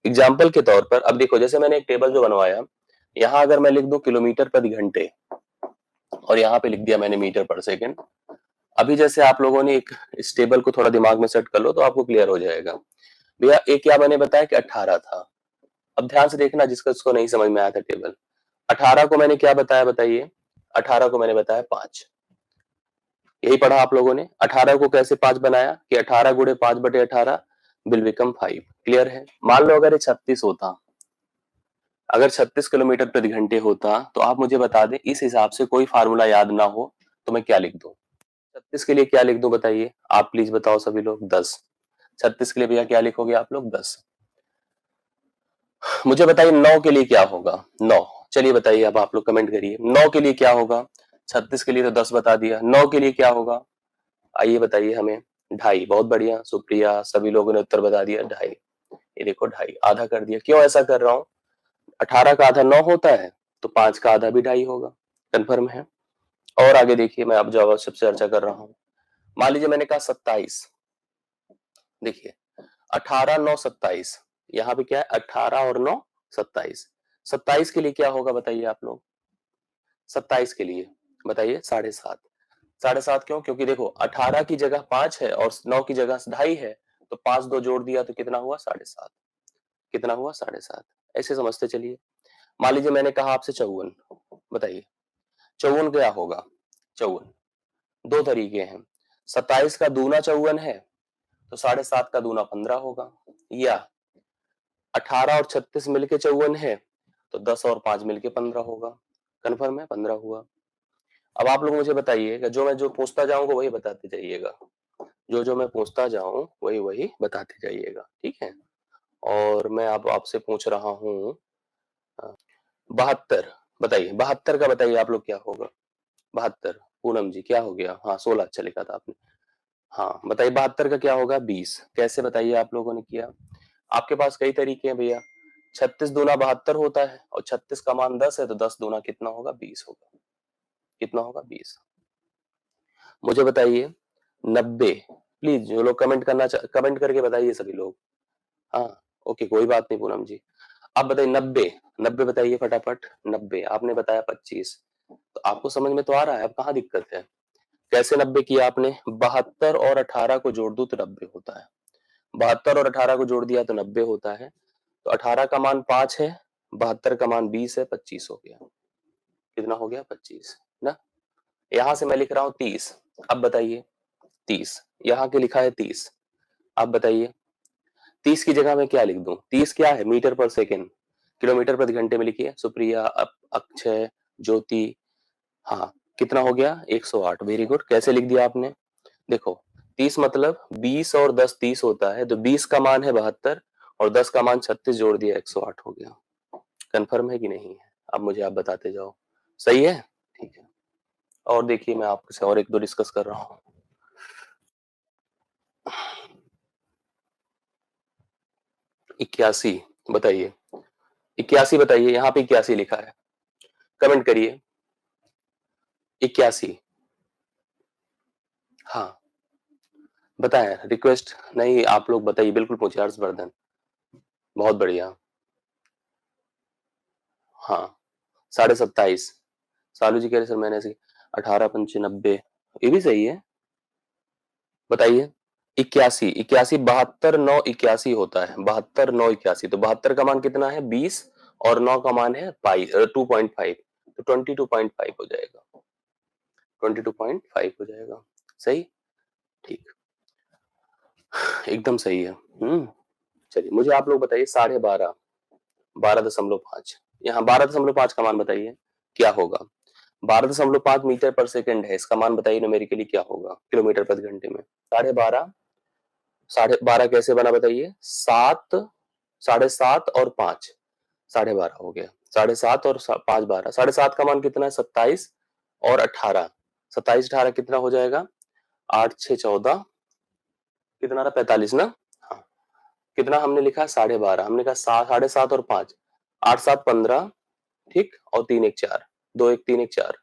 Example के तौर पर अब देखो, जैसे मैंने एक टेबल जो बनवाया, यहाँ अगर मैं लिख दूं किलोमीटर प्रति घंटे और यहाँ पे लिख दिया मैंने मीटर पर सेकेंड। अभी जैसे आप लोगों ने एक इस टेबल को थोड़ा दिमाग में सेट कर लो तो आपको क्लियर हो जाएगा। भैया एक क्या मैंने बताया कि 18 था। अब ध्यान से देखना जिसको इसको नहीं समझ में आया था टेबल, 18 को मैंने क्या बताया बताइए, 18 को मैंने बताया 5। यही पढ़ा आप लोगों ने। 18 को कैसे 5 बनाया कि 18 गुणे 5/18 विल बिकम 5। क्लियर है। मान लो अगर ये 36 होता, अगर 36 किलोमीटर प्रति घंटे होता तो आप मुझे बता दें इस हिसाब से कोई फार्मूला याद ना हो तो मैं क्या लिख दूं? 36 के लिए क्या लिख दूं बताइए, आप प्लीज बताओ सभी लोग। 10। 36 के लिए भैया क्या लिखोगे आप लोग? 10। मुझे बताइए 9 के लिए क्या होगा? 9। चलिए बताइए, अब आप लोग कमेंट करिए 9 के लिए क्या होगा। 36 के लिए तो 10 बता दिया, 9 के लिए क्या होगा? आइए बताइए हमें। 2.5। बहुत बढ़िया सुप्रिया, सभी लोगों ने उत्तर बता दिया 2.5। ये देखो 2.5 आधा कर दिया। क्यों ऐसा कर रहा हूँ? 18 का आधा 9 होता है, तो 5 का आधा भी 2.5 होगा। कंफर्म है। और आगे देखिए, मैं अब जो आवश्यक चर्चा कर रहा हूँ। मान लीजिए मैंने कहा 27। देखिए 18 9 27, यहाँ पे क्या है 18 और 9 27। 27 के लिए क्या होगा बताइए आप लोग? 27 के लिए बताइए 7.5। 7.5 क्यों? क्योंकि देखो 18 की जगह 5 है और 9 की जगह 2.5 है, तो 5 2 जोड़ दिया तो कितना हुआ? 7.5। कितना हुआ? 7.5। ऐसे समझते चलिए। मान लीजिए मैंने कहा आपसे 54, बताइए 54 क्या होगा? 54 दो तरीके हैं। 27 का दूना 54 है, तो 7.5 का दूना 15 होगा, या 18 और 36 मिलके 54 है, तो 10 और 5 मिलके 15 होगा। कन्फर्म है? 15 हुआ। अब आप लोग मुझे बताइए, जो पूछता जाऊंगा वही बताते जाइएगा। जो मैं पूछता जाऊं वही वही बताते जाइएगा, ठीक है। और मैं अब आपसे पूछ रहा हूँ 72। बताइए 72 का बताइए आप लोग क्या होगा? 72। पूनम जी क्या हो गया? हाँ 16 अच्छा लिखा था आपने। हाँ बताइए 72 का क्या होगा? 20। कैसे बताइए आप लोगों ने किया? आपके पास कई तरीके हैं भैया। 36 दूना 72 होता है और 36 का मान 10 है, तो 10 दूना कितना होगा? 20 होगा। कितना होगा? 20। मुझे बताइए 90। प्लीज जो लोग कमेंट करके बताइए सभी लोग। हाँ ओके कोई बात नहीं पूनम जी। आप बताइए 90। 90 बताइए फटाफट। 90 आपने बताया 25, तो आपको समझ में तो आ रहा है, अब कहाँ दिक्कत है? कैसे 90 किया आपने? 72 और 18 को जोड़ दो तो 90 होता है। 72 और 18 को जोड़ दिया तो 90 होता है। तो 18 का मान 5 है, 72 का मान 20 है, 25 हो गया। कितना हो गया? 25 ना। यहां से मैं लिख रहा हूं 30। अब बताइए 30, यहाँ के लिखा है 30। अब बताइए 30 की जगह मैं क्या लिख दूं? 30 क्या है? मीटर पर सेकेंड। किलोमीटर प्रति घंटे में लिखिए सुप्रिया, अक्षय, ज्योति। हाँ कितना हो गया? 108। Very good. कैसे लिख दिया आपने? देखो 30 मतलब 20 और 10 30 होता है, तो 20 का मान है 72 और 10 का मान 36 जोड़ दिया 108 हो गया। कंफर्म है कि नहीं है? अब मुझे आप बताते जाओ। सही है? ठीक है। और देखिए मैं आपसे और एक दो डिस्कस कर रहा हूँ। 81 बताइए। 81 बताइए, यहाँ पे 81 लिखा है, कमेंट करिए। 81। हाँ बताएं, रिक्वेस्ट नहीं आप लोग बताइए, बिल्कुल पूछिए हर्षवर्धन। बहुत बढ़िया। हाँ 27.5। सालू जी कह रहे सर मैंने ऐसे 18 पंचे 90, ये भी सही है। बताइए 81। 81 72 9 81 होता है। 72 9 81, तो 72 का मान कितना है? 20 और 9 का मान है 2.5, तो 22.5 हो जाएगा। 22.5 हो जाएगा। सही। ठीक। एकदम सही है। चलिए मुझे आप लोग बताइए 12.5, 12.5, यहाँ 12.5 का मान बताइए क्या होगा? 12.5 मीटर पर सेकंड है, इसका मान बताइए न्यूमेरिकली क्या होगा किलोमीटर प्रति घंटे में? 12.5। 12.5 कैसे बना बताइए? 7, 7.5 और 5, 12.5 हो गया। 7.5 और 5 12, 7.5 का मान कितना है? 27 और 18, 27 18 कितना हो जाएगा? 8 6 14, कितना रहा? 45 ना। हाँ कितना हमने लिखा? 12.5। हमने कहा 7, 7.5 और 5, 8 7 15, ठीक, और 3 1 4, 2 1 3 1 4,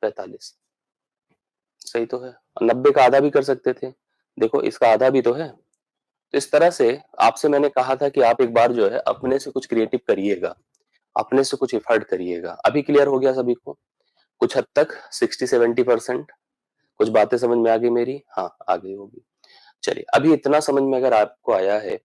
45। सही तो है। 90 का आधा भी कर सकते थे, देखो इसका आधा भी तो है, तो इस तरह से आपसे मैंने कहा था कि आप एक बार जो है अपने से कुछ क्रिएटिव करिएगा, अपने से कुछ एफर्ट करिएगा। अभी क्लियर हो गया सभी को? कुछ हद तक 60-70%? कुछ बातें समझ में आ गई मेरी? हाँ, आ गई होगी। चलिए, अभी इतना समझ में अगर आपको आया है